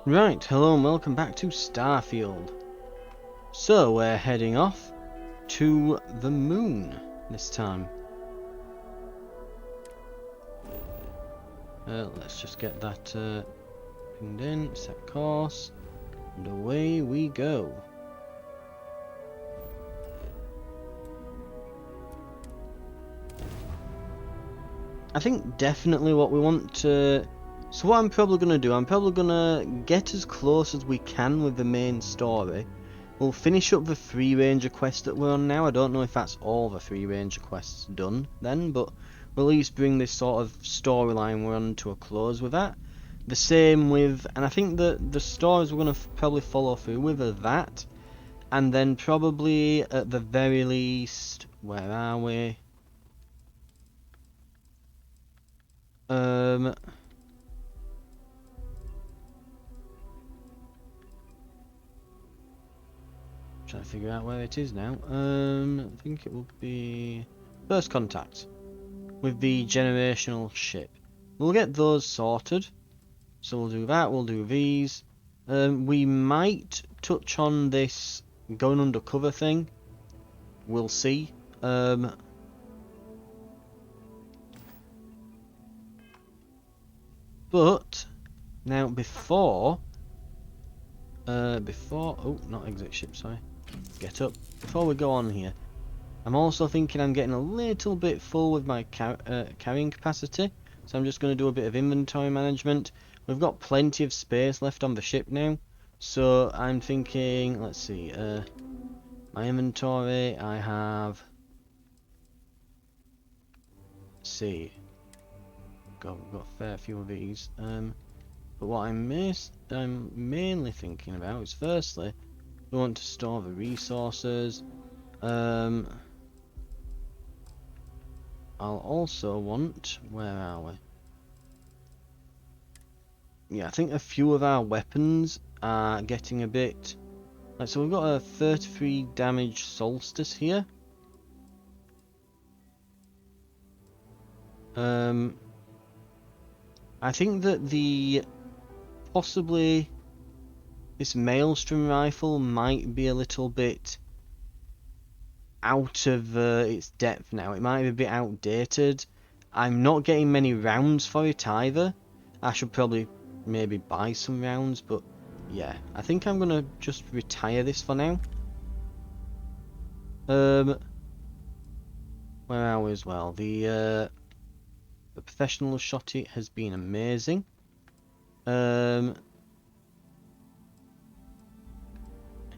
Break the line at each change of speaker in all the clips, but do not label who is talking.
Right, hello and welcome back to Starfield. So we're heading off to the moon this time. Let's just get that pinned in, set course, and away we go. I think definitely what we want to... So what I'm probably going to do, I'm probably going to get as close as we can with the main story. We'll finish up the 3 ranger quest that we're on now. I don't know if that's all the 3 ranger quests done then, but we'll at least bring this sort of storyline we're on to a close with that. The same with, and I think that the stories we're going to probably follow through with are that, and then probably at the very least, where are we? Um, Trying to figure out where it is now. I think it will be first contact with the generational ship. We'll get those sorted. So we'll do that. We'll do these. We might touch on this going undercover thing. We'll see. But now before, oh, not exit ship. Sorry. Get up. Before we go on here, I'm also thinking I'm getting a little bit full with my carrying capacity, so I'm just going to do a bit of inventory management. We've got plenty of space left on the ship now, so I'm thinking, let's see, my inventory, I have, let's see, we've got a fair few of these, but what I'm mainly thinking about is firstly, we want to store the resources, I'll also want, where are we? Yeah, I think a few of our weapons are getting a bit... Like, so we've got a 33 damage solstice here. I think that possibly this maelstrom rifle might be a little bit out of its depth now. It might be a bit outdated. I'm not getting many rounds for it either. I should probably maybe buy some rounds, but yeah, I think I'm gonna just retire this for now. Where are we as well? The professional shotty has been amazing.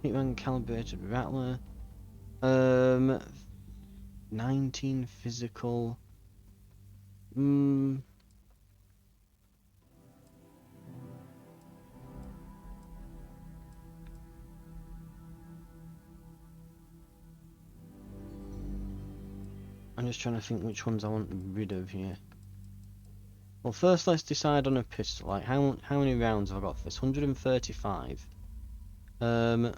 Hitman calibrated rattler. 19 physical. I'm just trying to think which ones I want rid of here. Well, first let's decide on a pistol. Like, how many rounds have I got for this? 135. I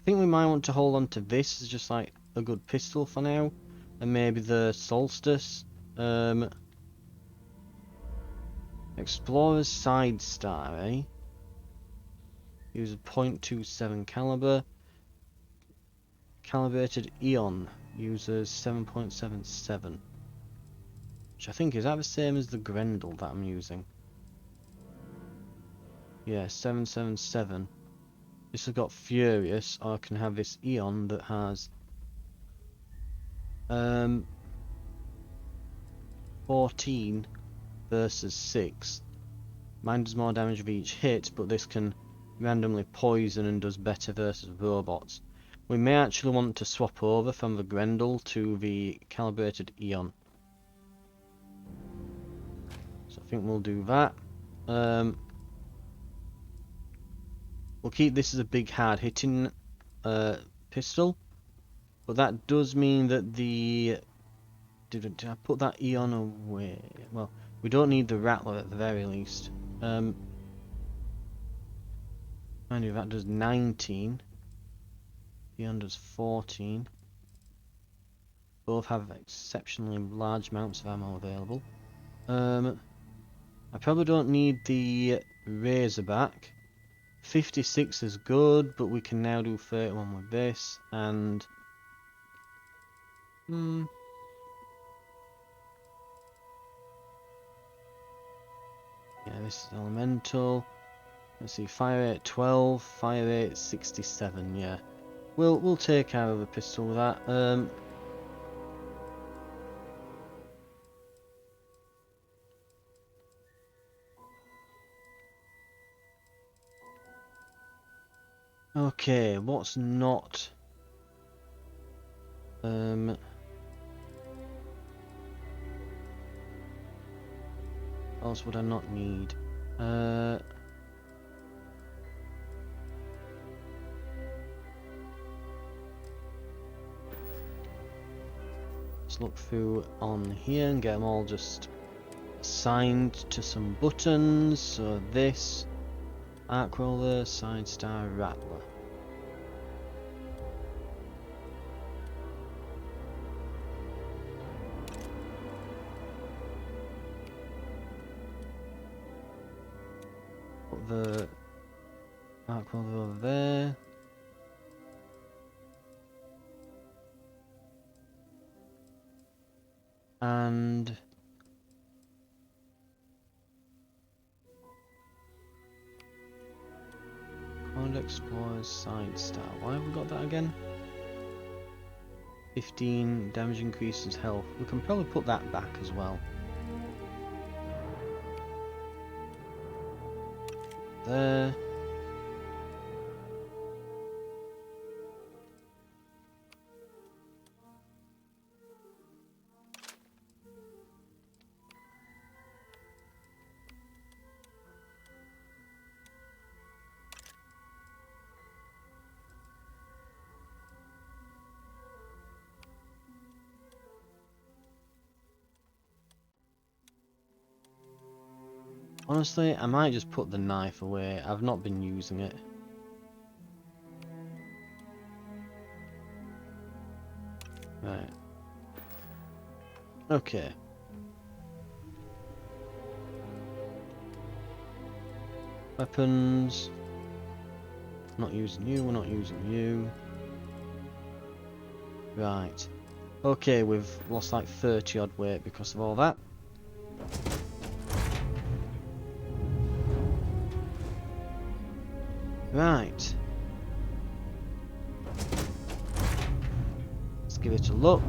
think we might want to hold on to this as just like a good pistol for now, and maybe the Solstice. Explorer's Side Star, eh? Use a .27 caliber. Calibrated Eon uses 7.77. Which I think is that the same as the Grendel that I'm using. Yeah, 777. This has got Furious, or I can have this Eon that has 14 versus 6. Mine does more damage with each hit, but this can randomly poison and does better versus robots. We may actually want to swap over from the Grendel to the calibrated Eon. So I think we'll do that. We'll keep this as a big hard hitting pistol, but that does mean that the... Did I put that Eon away? Well, we don't need the Rattler at the very least. Mind you, that does 19. Eon does 14. Both have exceptionally large amounts of ammo available. I probably don't need the Razorback. 56 is good, but we can now do 31 with this, and... yeah, this is elemental. Let's see, fire rate 12, fire rate 67, yeah. We'll take care of the pistol with that. Okay, what's not... What else would I not need? Let's look through on here and get them all just assigned to some buttons. So this, arc roller, side star, rattler. Put the arc roller over there. And Command Explorer's side star. Why have we got that again? 15 damage increases health. We can probably put that back as well. There. Honestly, I might just put the knife away. I've not been using it. Right. Okay. Weapons. Not using you, we're not using you. Right. Okay, we've lost like 30 odd weight because of all that. Right. Let's give it a look.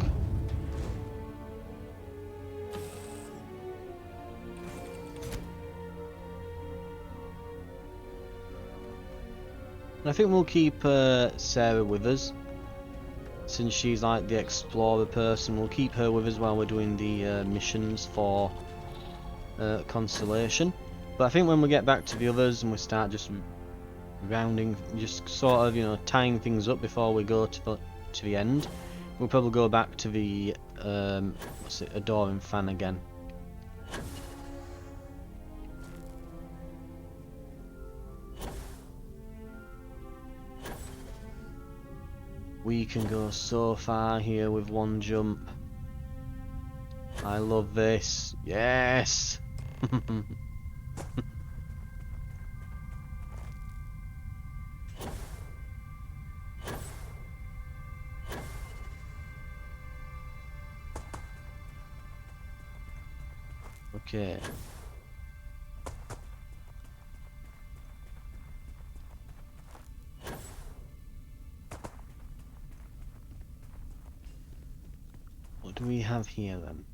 I think we'll keep Sarah with us, since she's like the explorer person. We'll keep her with us while we're doing the missions for Constellation. But I think when we get back to the others and we start just rounding, just sort of, you know, tying things up before we go to the end, we'll probably go back to the what's it, adoring fan again. We can go so far here with one jump. I love this. Yes. Okay. What do we have here then?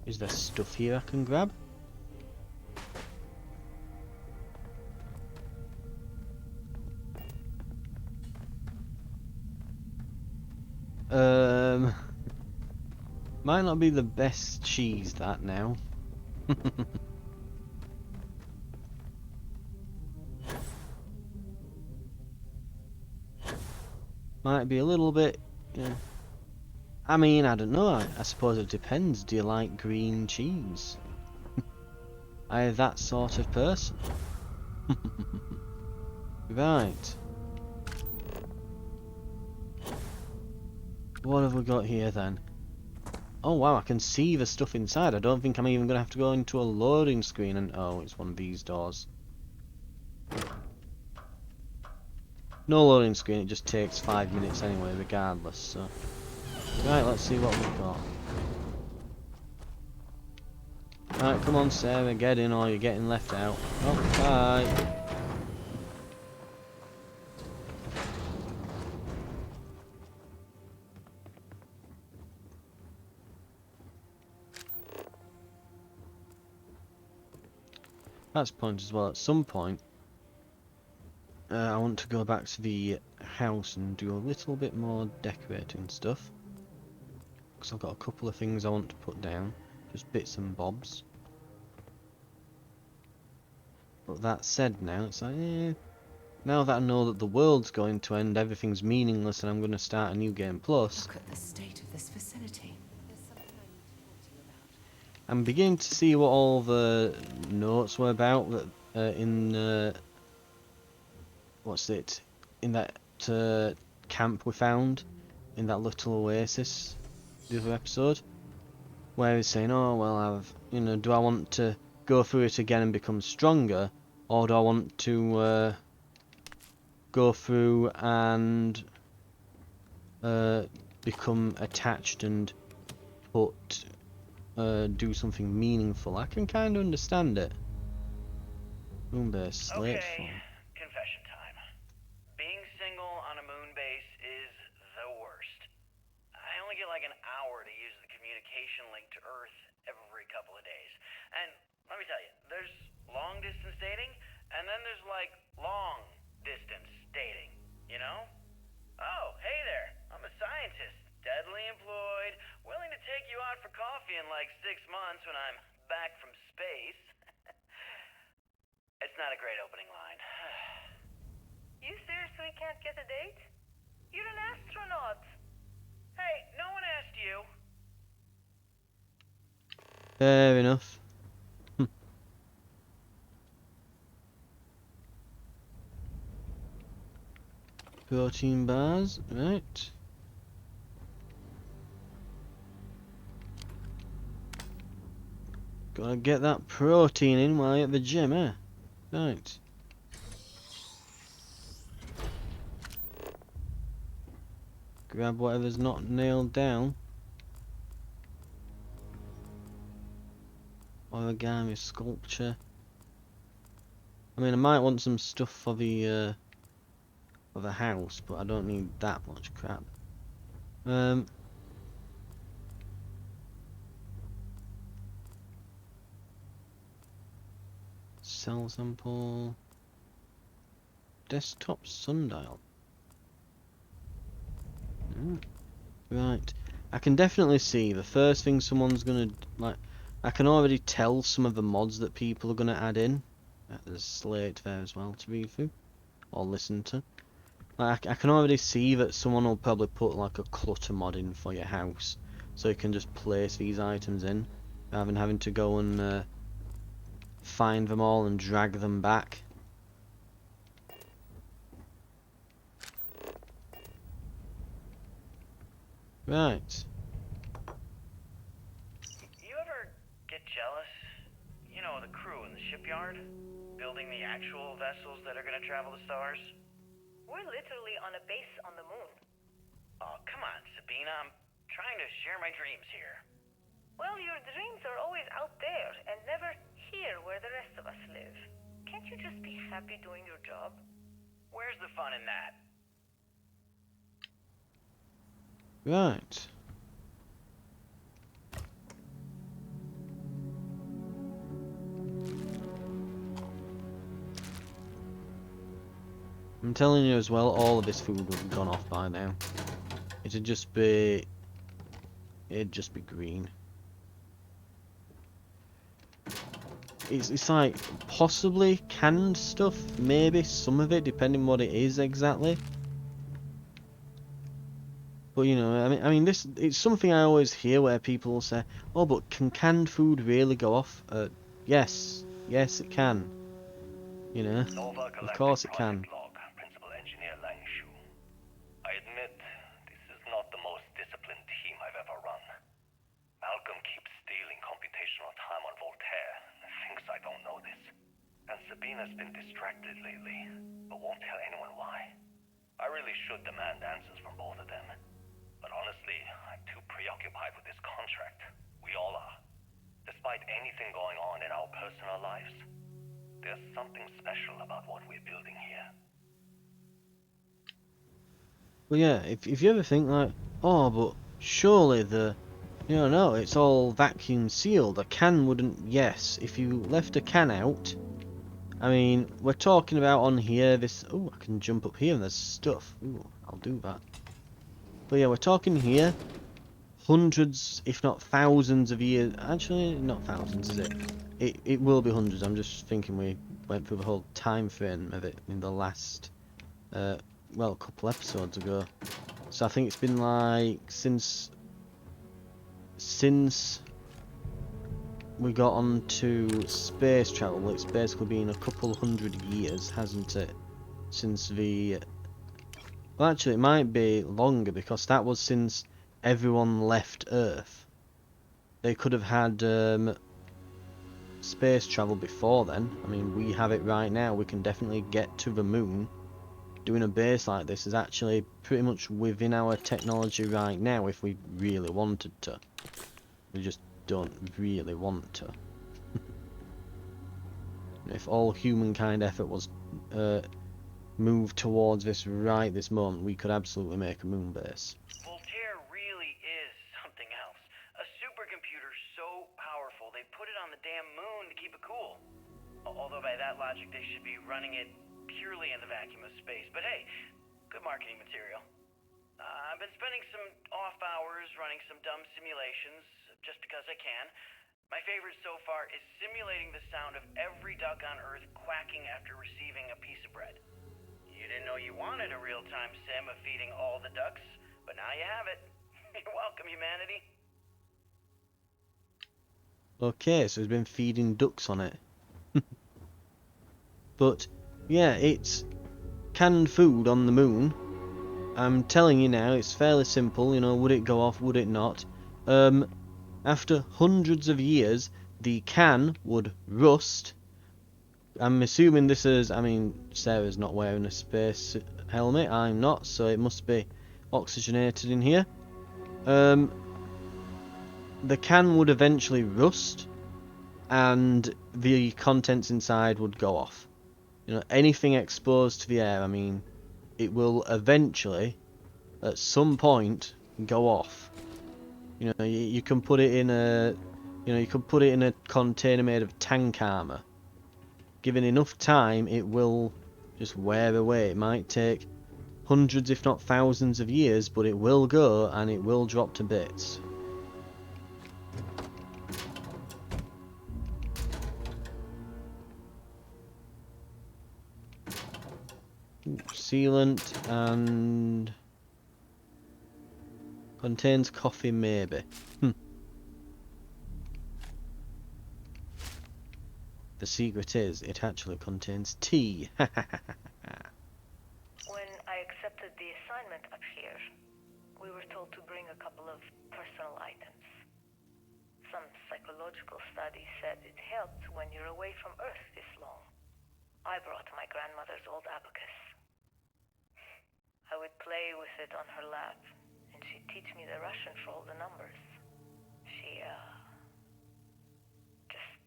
Is there stuff here I can grab? Might not be the best cheese that now. Might be a little bit, yeah. I mean, I don't know. I suppose it depends. Do you like green cheese? I'm that sort of person. Right. what have we got here then? Oh wow, I can see the stuff inside. I don't think I'm even going to have to go into a loading screen and... Oh, it's one of these doors. No loading screen, it just takes 5 minutes anyway, regardless, so... Right, let's see what we've got. Right, come on Sarah, get in or you're getting left out. Oh, bye. That's the point as well. At some point, I want to go back to the house and do a little bit more decorating stuff. Because I've got a couple of things I want to put down. Just bits and bobs. But that said now, it's like, now that I know that the world's going to end, everything's meaningless and I'm going to start a new game plus.
Look at the state of this facility.
I'm beginning to see what all the notes were about that in what's it, in that camp we found in that little oasis the other episode, where he's saying, oh well, do I want to go through it again and become stronger, or do I want to go through and become attached and do something meaningful? I can kind of understand it. Moonbase slate form.
Confession time. Being single on a moon base is the worst. I only get like an hour to use the communication link to Earth every couple of days. And let me tell you, there's long distance dating, and then there's like long distance dating, you know? Oh, hey there, I'm a scientist, deadly employed, willing to take you out for coffee in like 6 months when I'm back from space. It's not a great opening line.
You seriously can't get a date? You're an astronaut.
Hey, no one asked you.
Fair enough. Protein bars, right. Gotta get that protein in while you're at the gym, eh? Right. Grab whatever's not nailed down. Origami sculpture. I mean, I might want some stuff for the house, but I don't need that much crap. Cell sample. Desktop sundial. Right. I can definitely see the first thing someone's gonna like. I can already tell some of the mods that people are gonna add in. There's Slate there as well to read through or listen to. Like, I can already see that someone will probably put like a clutter mod in for your house, so you can just place these items in, rather than having to go and find them all and drag them back. Right.
You ever get jealous? You know, the crew in the shipyard, building the actual vessels that are gonna travel the stars?
We're literally on a base on the moon.
Oh, come on, Sabina. I'm trying to share my dreams here.
Well, your dreams are always out there and never here where the rest of us live. Can't you just be happy doing your job?
Where's the fun in that?
Right. I'm telling you as well, all of this food would have gone off by now. It'd just be green. It's like possibly canned stuff, maybe some of it, depending what it is exactly. But you know, I mean, it's something I always hear where people will say, "Oh, but can canned food really go off?" Yes, it can. You know, of course it can.
Principal Engineer Langshu. I admit this is not the most disciplined distracted lately, but won't tell anyone why. I really should demand answers from both of them. But honestly, I'm too preoccupied with this contract. We all are. Despite anything going on in our personal lives, there's something special about what we're building here.
Well, yeah, if you ever think like, oh, but surely no, it's all vacuum sealed. A can wouldn't. Yes, if you left a can out, I mean, we're talking about on here this. Oh, I can jump up here and there's stuff. Ooh, I'll do that. But yeah, we're talking here hundreds, if not thousands of years. Actually, not thousands, is it? It will be hundreds. I'm just thinking we went through the whole time frame of it in the last, well, a couple episodes ago. So I think it's been like since we got onto space travel. It's basically been a couple hundred years, hasn't it? Since the well, actually, it might be longer because that was since everyone left Earth. They could have had space travel before then. I mean, we have it right now. We can definitely get to the moon. Doing a base like this is actually pretty much within our technology right now if we really wanted to. We just don't really want to. If all humankind effort was moved towards this right this moment, we could absolutely make a moon base.
Voltaire really is something else. A supercomputer so powerful they put it on the damn moon to keep it cool. Although by that logic they should be running it purely in the vacuum of space. But hey, good marketing material. I've been spending some off hours running some dumb simulations just because I can. My favorite so far is simulating the sound of every duck on Earth quacking after receiving a piece of bread. You didn't know you wanted a real-time sim of feeding all the ducks, but now you have it. You're welcome, humanity.
Okay, so he's been feeding ducks on it. But yeah, it's canned food on the moon. I'm telling you now, it's fairly simple. You know, would it go off? Would it not? After hundreds of years, the can would rust. I'm assuming this is. I mean, Sarah's not wearing a space helmet. I'm not, so it must be oxygenated in here. The can would eventually rust, and the contents inside would go off. You know, anything exposed to the air, I mean, it will eventually, at some point, go off. You know, you can put it in a, you can put it in a container made of tank armor. Given enough time, it will just wear away. It might take hundreds, if not thousands of years, but it will go and it will drop to bits. Sealant and contains coffee, maybe. The secret is it actually contains tea.
When I accepted the assignment up here, we were told to bring a couple of personal items. Some psychological studies said it helped when you're away from Earth this long. I brought my grandmother's old abacus. I would play with it on her lap, and she'd teach me the Russian for all the numbers. She, just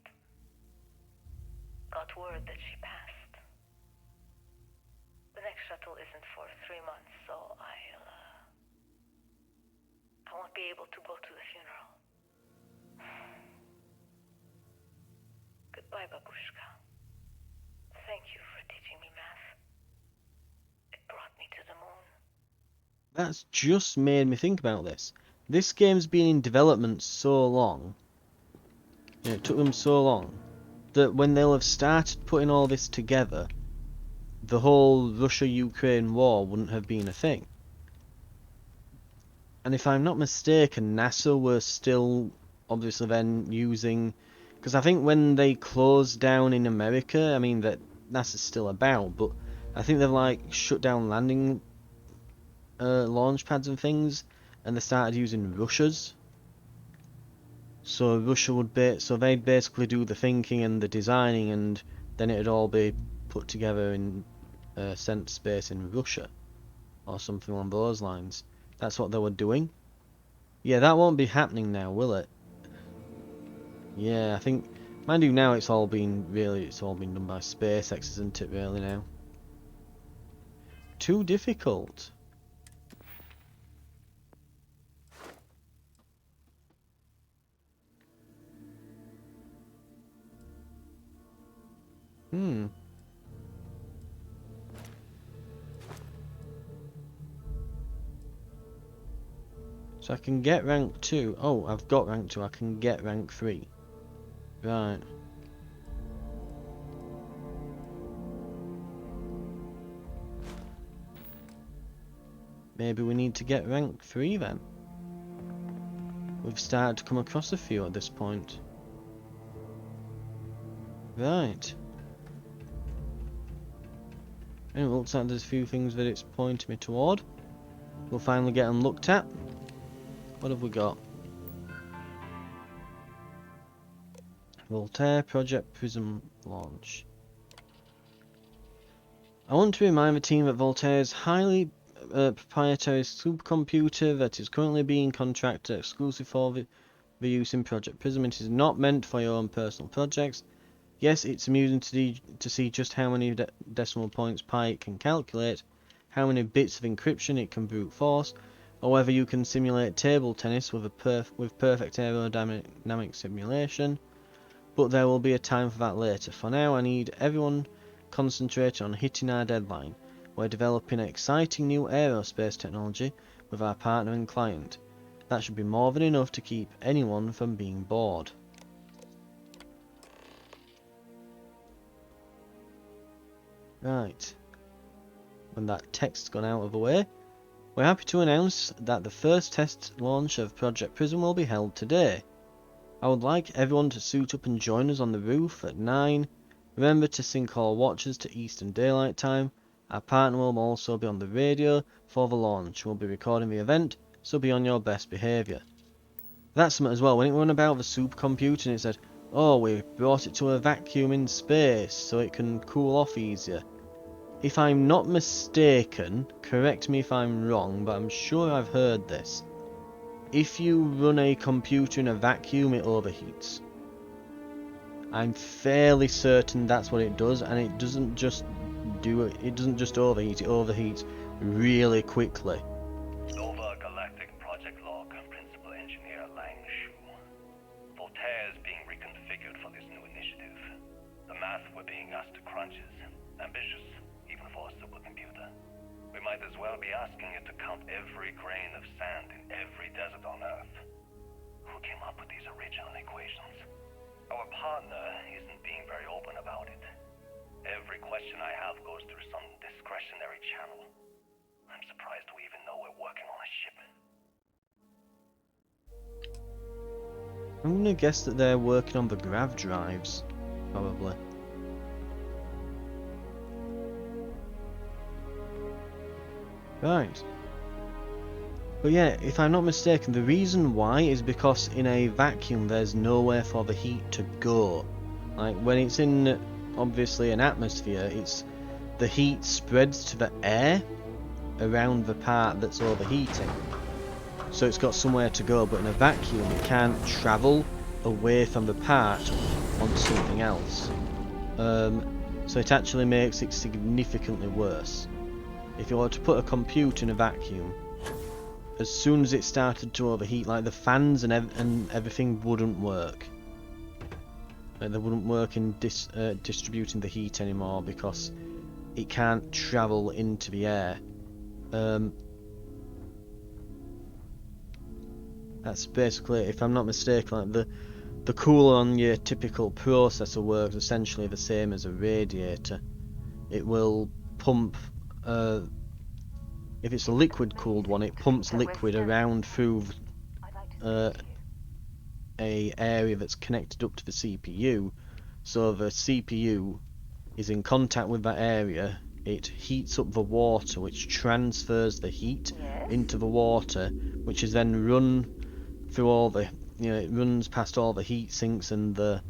got word that she passed. The next shuttle isn't for 3 months, so I won't be able to go to the funeral. Goodbye, babushka. Thank you for teaching me math. It brought me to the moon.
That's just made me think about this. This game's been in development so long, it took them so long, that when they'll have started putting all this together, the whole Russia-Ukraine war wouldn't have been a thing. And if I'm not mistaken, NASA were still obviously then using, because I think when they closed down in America, I mean that NASA's still about, but I think they've like shut down landing launch pads and things, and they started using Russia's. So Russia would so they'd basically do the thinking and the designing, and then it'd all be put together in sent space in Russia or something along those lines. That's what they were doing. Yeah, that won't be happening now, will it? Yeah, I think, mind you, now it's all been done by SpaceX, isn't it? Really now. Too difficult. So I can get rank 2. Oh, I've got rank 2. I can get rank 3. Right. Maybe we need to get rank 3 then. We've started to come across a few at this point. Right. And it looks like there's a few things that it's pointing me toward. We'll finally get them looked at. What have we got? Voltaire Project Prism launch. I want to remind the team that Voltaire's highly proprietary supercomputer that is currently being contracted exclusively for the use in Project Prism. It is not meant for your own personal projects. Yes, it's amusing to see just how many decimal points pi it can calculate, how many bits of encryption it can brute force, or whether you can simulate table tennis with perfect aerodynamic simulation. But there will be a time for that later. For now, I need everyone concentrated on hitting our deadline. We're developing exciting new aerospace technology with our partner and client. That should be more than enough to keep anyone from being bored. Right. When that text's gone out of the way, we're happy to announce that the first test launch of Project Prism will be held today. I would like everyone to suit up and join us on the roof at 9. Remember to sync all watches to Eastern Daylight Time. Our partner will also be on the radio for the launch. We'll be recording the event, so be on your best behaviour. That's something as well. When it went about the supercomputer and it said, oh, we brought it to a vacuum in space so it can cool off easier. If I'm not mistaken, correct me if I'm wrong, but I'm sure I've heard this. If you run a computer in a vacuum, it overheats. I'm fairly certain that's what it does, and it doesn't just overheat, it overheats really quickly.
Nova Galactic Project Log, Principal Engineer Lang Shu. Voltaire is being reconfigured for this new initiative. The math we're being asked to crunch is ambitious, even for a supercomputer. We might as well be asking it to count every grain of sand in every desert on Earth. Who came up with these original equations? Our partner isn't being very open about it. Every question I have goes through some discretionary channel. I'm surprised we even know we're working on a ship.
I'm gonna guess that they're working on the grav drives, probably. Right. But yeah, if I'm not mistaken, the reason why is because in a vacuum there's nowhere for the heat to go. Like when it's in obviously an atmosphere, the heat spreads to the air around the part that's overheating. So it's got somewhere to go, but in a vacuum it can't travel away from the part onto something else. So it actually makes it significantly worse. If you were to put a computer in a vacuum, as soon as it started to overheat, like the fans and everything wouldn't work. Like they wouldn't work in distributing the heat anymore because it can't travel into the air. That's basically, if I'm not mistaken, like the cooler on your typical processor works essentially the same as a radiator. It will pump. If it's a liquid cooled one, it pumps liquid around through a area that's connected up to the CPU, so the CPU is in contact with that area. It heats up the water, which transfers the heat into the water, which is then run through all the, it runs past all the heat sinks and the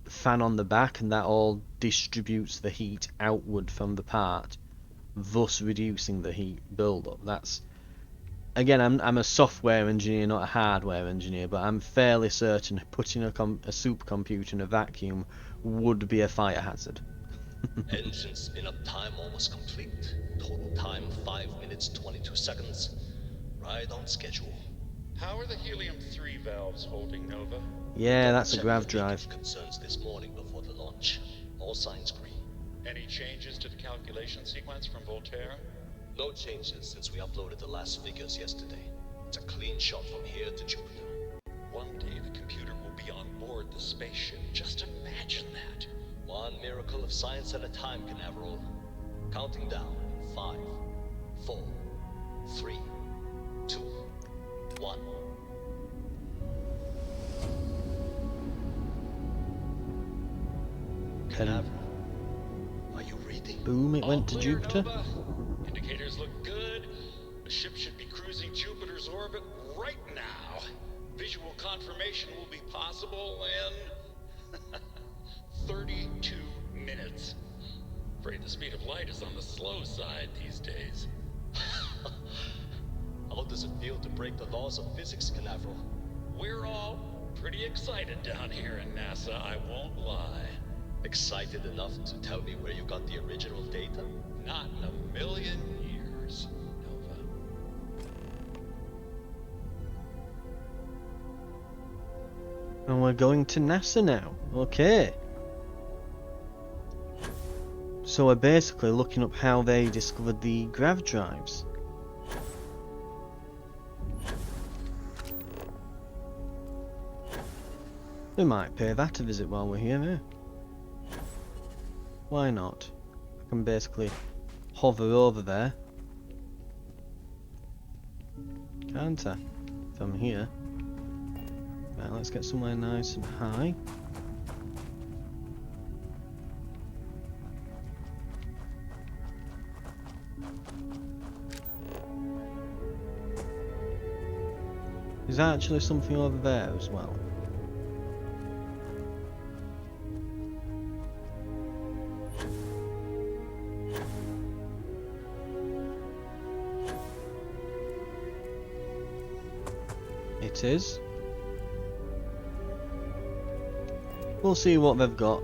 fan on the back, and that all distributes the heat outward from the part, thus reducing the heat buildup. That's, again, I'm a software engineer, not a hardware engineer, but I'm fairly certain putting a supercomputer in a vacuum would be a fire hazard.
Engine spin-up time almost complete. Total time 5 minutes 22 seconds. Right on schedule.
How are the helium-3 valves holding, Nova?
Yeah, that's a
Checked
grav
the
drive.
leakage concerns this morning before the launch. All signs green.
Any changes to the calculation sequence from Voltaire?
No changes since we uploaded the last figures yesterday. It's a clean shot from here to Jupiter.
One day the computer will be on board the spaceship. Just imagine that.
One miracle of science at a time, Canaveral. Counting down. 5, 4, 3, 2, 1. Canaveral, are you reading?
Boom, it went to
All clear,
Jupiter.
Nova. Indicators look good. The ship should be cruising Jupiter's orbit right now. Visual confirmation will be possible in 32 minutes. Afraid the speed of light is on the slow side these days.
How does it feel to break the laws of physics, Canaveral?
We're all pretty excited down here in NASA, I won't lie.
Excited enough to tell me where you got the original data?
Not in a million years, Nova.
And we're going to NASA now. Okay. So we're basically looking up how they discovered the grav drives. We might pay that a visit while we're here, eh? Why not? I can basically hover over there. Can't I? From here. Right, let's get somewhere nice and high. Is there actually something over there as well? It is. We'll see what they've got.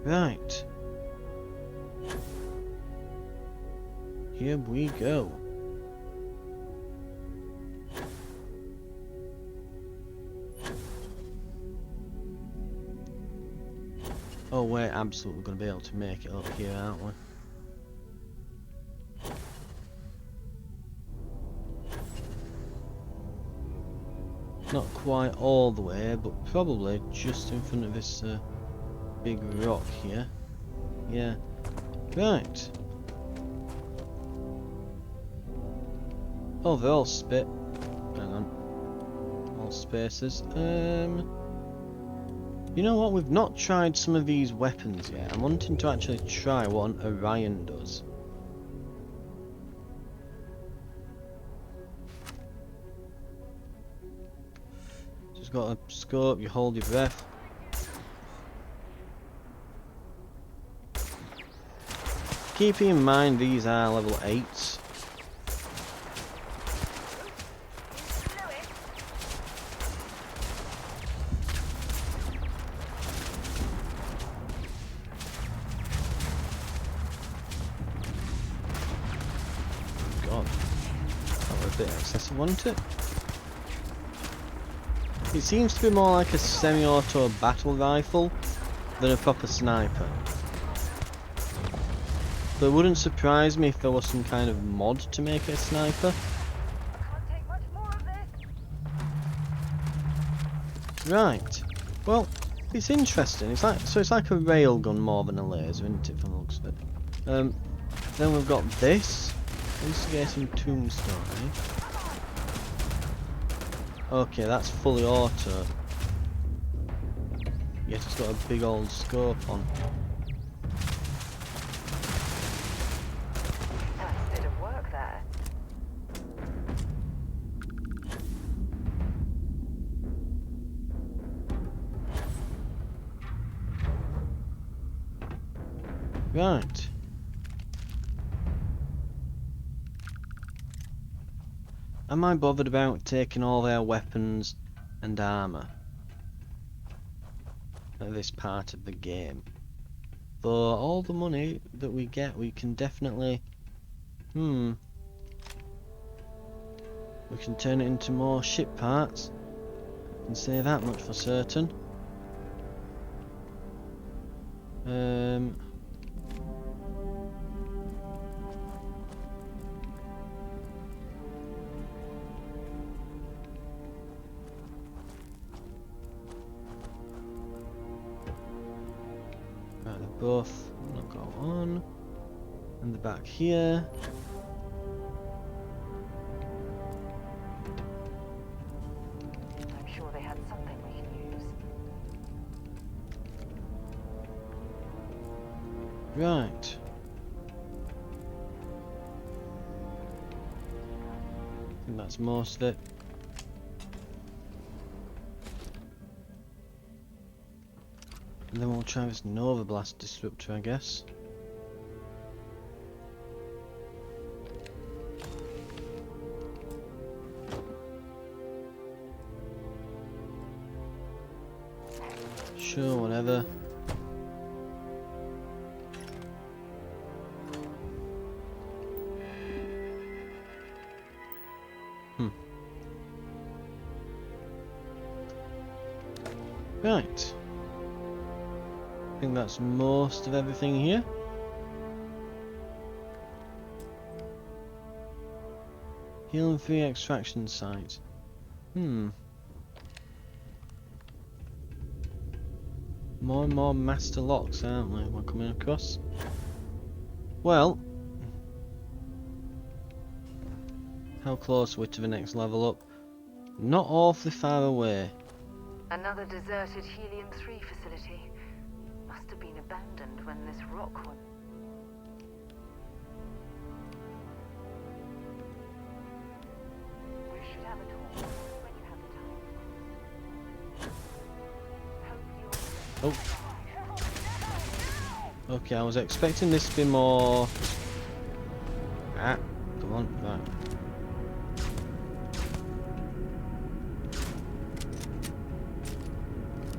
Right. Here we go. Oh, we're absolutely going to be able to make it up here, aren't we? Not quite all the way, but probably just in front of this big rock here. Yeah. Right. Oh, they're all spit. Hang on. All spaces. You know what? We've not tried some of these weapons yet. I'm wanting to actually try what an Orion does. Just got a scope, you hold your breath. Keeping in mind these are level 8s. God, that was a bit excessive, wasn't it? It seems to be more like a semi-auto battle rifle than a proper sniper. But it wouldn't surprise me if there was some kind of mod to make it a sniper.
Can't take much more of this.
Right. Well, it's interesting. It's like a railgun more than a laser, isn't it, from the looks of it? Then we've got this. Instigating tombstone. Okay, that's fully auto. Yet it's got a big old scope on.
Nice bit of work there.
Right. Am I bothered about taking all their weapons and armour at this part of the game? For all the money that we get, we can definitely... we can turn it into more ship parts. I can say that much for certain. Right, they're both not go on. And the back here.
I'm sure they had something we can use.
Right. I think that's most of it. And then we'll try this Nova Blast Disruptor, I guess. Sure, whatever. Right. I think that's most of everything here. Healing free extraction site. More and more master locks, aren't we? We're coming across. Well, how close are we to the next level up? Not awfully far away.
Another deserted Helium-3 facility. Must have been abandoned when this rock was... We should have a talk when you have the time.
Oh. Okay, I was expecting this to be more... Ah, come on, right.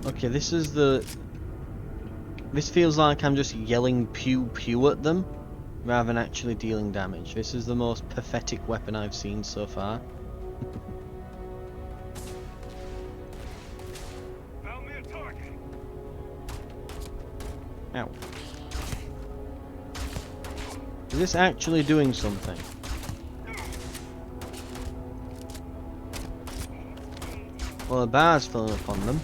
Okay, this is the... This feels like I'm just yelling pew pew at them, rather than actually dealing damage. This is the most pathetic weapon I've seen so far.
Found me a target.
Ow. Is this actually doing something? Well, a bar's filling up on them.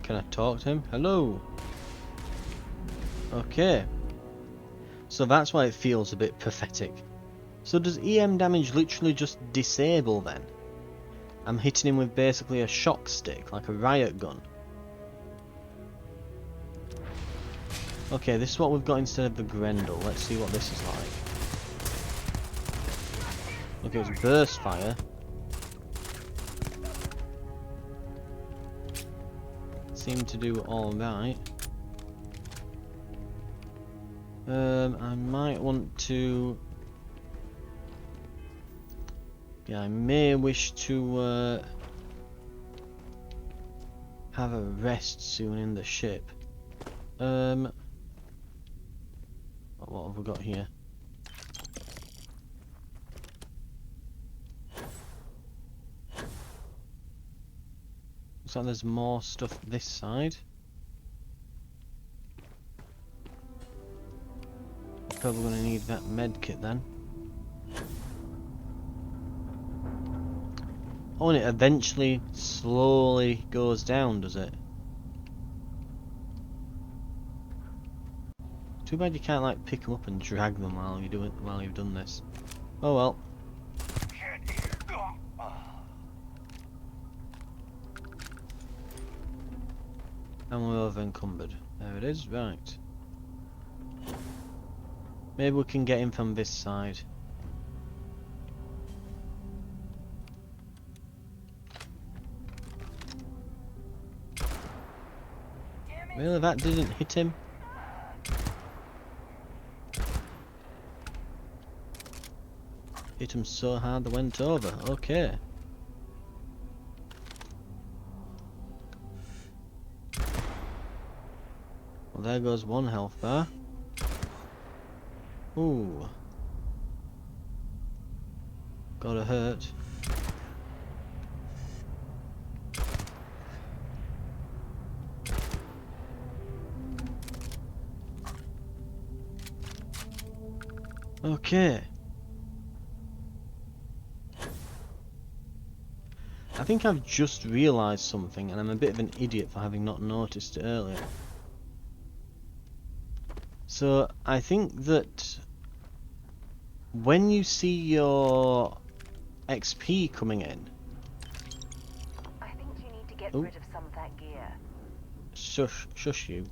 Can I talk to him? Hello. Okay. So that's why it feels a bit pathetic. So does EM damage literally just disable then? I'm hitting him with basically a shock stick, like a riot gun. Okay, this is what we've got instead of the Grendel. Let's see what this is like. Okay, it's burst fire. Seemed to do alright. I might want to... Yeah, I may wish to have a rest soon in the ship. What have we got here? Looks like there's more stuff this side. Probably going to need that med kit then. Oh, and it eventually slowly goes down, does it? Too bad you can't like pick them up and drag them while you do it while you've done this. Oh well. And we're over encumbered. There it is, right. Maybe we can get in from this side. Really, that didn't hit him? Hit him so hard they went over. Okay. Well, there goes one health bar. Ooh. Gotta hurt. Okay. I think I've just realised something, and I'm a bit of an idiot for having not noticed it earlier. So, I think that when you see your XP coming in...
I think you need to get
Oh.
rid of some of that gear.
Shush you.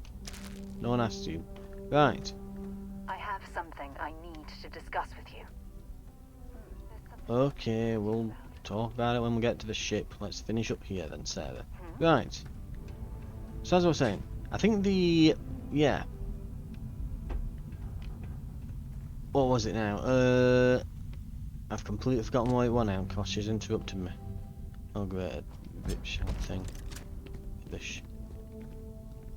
No one asked you. Right.
I have something I need to discuss with you.
Okay, we'll talk about it when we get to the ship. Let's finish up here then, Sarah. Right. So as I was saying, I think the... yeah. What was it now? I've completely forgotten what it was now, because she's interrupted me. Oh great, bitch thing. Bish.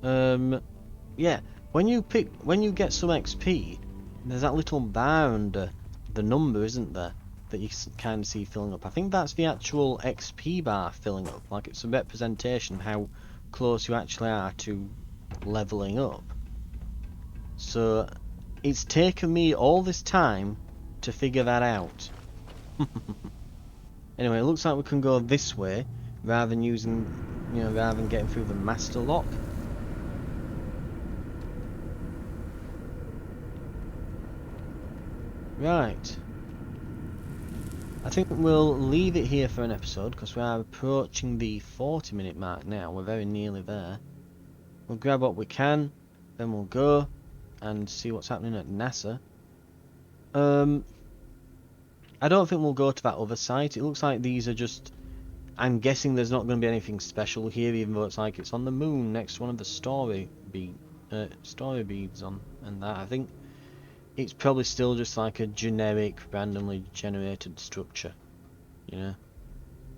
Yeah. When you get some XP, there's that little bar under the number, isn't there? That you kind of see filling up. I think that's the actual XP bar filling up. Like it's a representation of how close you actually are to leveling up. So it's taken me all this time to figure that out. Anyway, it looks like we can go this way rather than using, rather than getting through the master lock. Right. I think we'll leave it here for an episode because we are approaching the 40-minute mark now. We're very nearly there. We'll grab what we can, then we'll go and see what's happening at NASA. I don't think we'll go to that other site. It looks like these are just... I'm guessing there's not going to be anything special here, even though it's like it's on the moon next to one of the story beads on and that. I think it's probably still just like a generic, randomly generated structure, So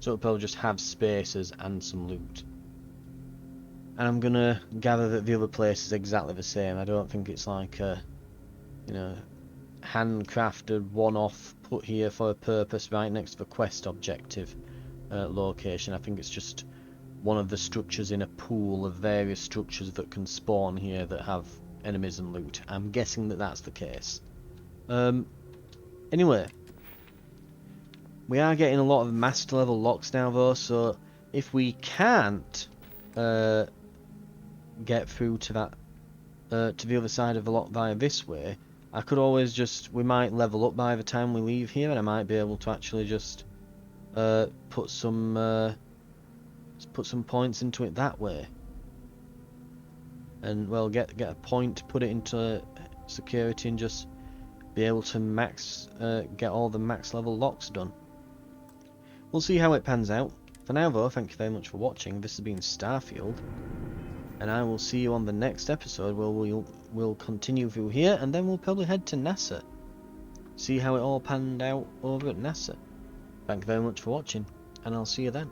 it'll probably just have spaces and some loot. And I'm gonna gather that the other place is exactly the same. I don't think it's like a, handcrafted one-off put here for a purpose right next to the quest objective location. I think it's just one of the structures in a pool of various structures that can spawn here that have enemies and loot. I'm guessing that that's the case. Anyway, we are getting a lot of master level locks now though, so if we can't get through to that to the other side of the lock via this way, I could always we might level up by the time we leave here, and I might be able to actually just put some points into it that way, and well get a point, put it into security, and just be able to get all the max level locks done. We'll see how it pans out. For now though, thank you very much for watching. This has been Starfield, and I will see you on the next episode where we'll continue through here, and then we'll probably head to NASA. See how it all panned out over at NASA. Thank you very much for watching, and I'll see you then.